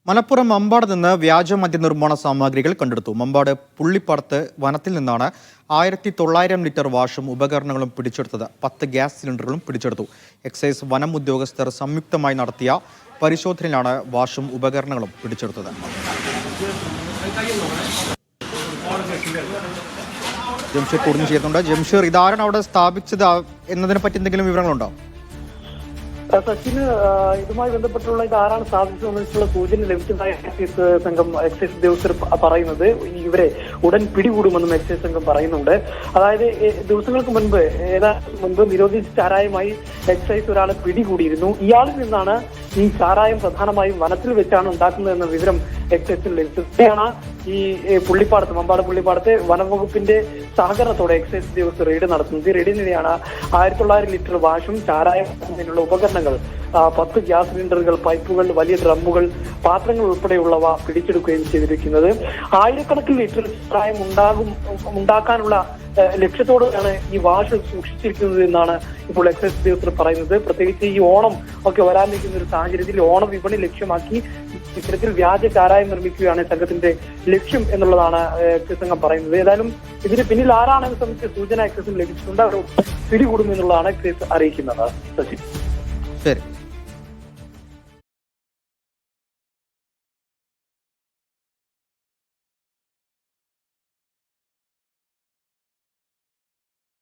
മലപ്പുറം മമ്പാട് നിന്ന് വ്യാജ മദ്യനിർമ്മാണ സാമഗ്രികൾ കണ്ടെടുത്തു. മമ്പാട് പുള്ളിപ്പാടത്ത് വനത്തിൽ നിന്നാണ് 1900 ലിറ്റർ വാഷും ഉപകരണങ്ങളും പിടിച്ചെടുത്തത്. 10 ഗ്യാസ് സിലിണ്ടറുകളും പിടിച്ചെടുത്തു. എക്സൈസ് വനം ഉദ്യോഗസ്ഥർ സംയുക്തമായി നടത്തിയ പരിശോധനയിലാണ് വാഷും ഉപകരണങ്ങളും പിടിച്ചെടുത്തത്. ജംഷീർ കൂടുതൽ ചെയ്യുന്നുണ്ട്. ജംഷീർ, ഇതാരാണ് അവിടെ സ്ഥാപിച്ചത് എന്നതിനെ പറ്റി എന്തെങ്കിലും വിവരങ്ങളുണ്ടോ? സച്ചിന് ഇതുമായി ബന്ധപ്പെട്ടുള്ള ഇത് ആരാണ് സ്ഥാപിച്ചതെന്നുള്ള സൂചന ലഭിച്ചതായി എക്സൈസ് സംഘം എക്സൈസ് ഉദ്യോഗസ്ഥർ പറയുന്നത്. ഇവരെ ഉടൻ പിടികൂടുമെന്നും എക്സൈസ് സംഘം പറയുന്നുണ്ട്. അതായത് ദിവസങ്ങൾക്ക് മുൻപ് നിരോധിച്ച ചാരായമായി എക്സൈസ് ഒരാളെ പിടികൂടിയിരുന്നു. ഇയാളിൽ നിന്നാണ് ഈ ചാരായം പ്രധാനമായും വനത്തിൽ വെച്ചാണ് ഉണ്ടാക്കുന്നതെന്ന വിവരം എക്സൈസിന് ലഭിച്ചതാണ്. ഈ പുള്ളിപ്പാടത്ത് മമ്പാട് പുള്ളിപ്പാടത്ത് വനംവകുപ്പിന്റെ സഹകരണത്തോടെ എക്സൈസ് ഉദ്യോഗസ്ഥർ റെയ്ഡ് നടത്തുന്നത്. റെയ്ഡിനിടെയാണ് 1900 ലിറ്റർ വാഷും ചാരായത്തിനുള്ള ഉപകരണങ്ങൾ 10 ഗ്യാസ് സിലിണ്ടറുകൾ, പൈപ്പുകൾ, വലിയ ഡ്രമ്മുകൾ, പാത്രങ്ങൾ ഉൾപ്പെടെയുള്ളവ പിടിച്ചെടുക്കുകയും ചെയ്തിരിക്കുന്നത്. ആയിരക്കണക്കിന് ലിറ്റർ ചാരായം ഉണ്ടാക്കാനുള്ള ലക്ഷ്യത്തോടെയാണ് ഈ വാഷ് സൂക്ഷിച്ചിരിക്കുന്നത് എന്നാണ് ഇപ്പോൾ എക്സൈസ് ഉദ്യോഗസ്ഥർ പറയുന്നത്. പ്രത്യേകിച്ച് ഈ ഓണം ഒക്കെ വരാനിരിക്കുന്ന ഒരു സാഹചര്യത്തിൽ ഓണം വിപണി ലക്ഷ്യമാക്കി ഇത്തരത്തിൽ വ്യാജ ചാരായം നിർമ്മിക്കുകയാണ് സംഘത്തിന്റെ ലക്ഷ്യം എന്നുള്ളതാണ് എക്സൈസ് സംഘം പറയുന്നത്. ഏതായാലും ഇതിന് പിന്നിൽ ആരാണെന്ന് സംബന്ധിച്ച സൂചന എക്സൈസിന് ലഭിച്ചിട്ടുണ്ട്. അവർ പിടികൂടുമെന്നുള്ളതാണ് എക്സൈസ് അറിയിക്കുന്നത്. ശരി.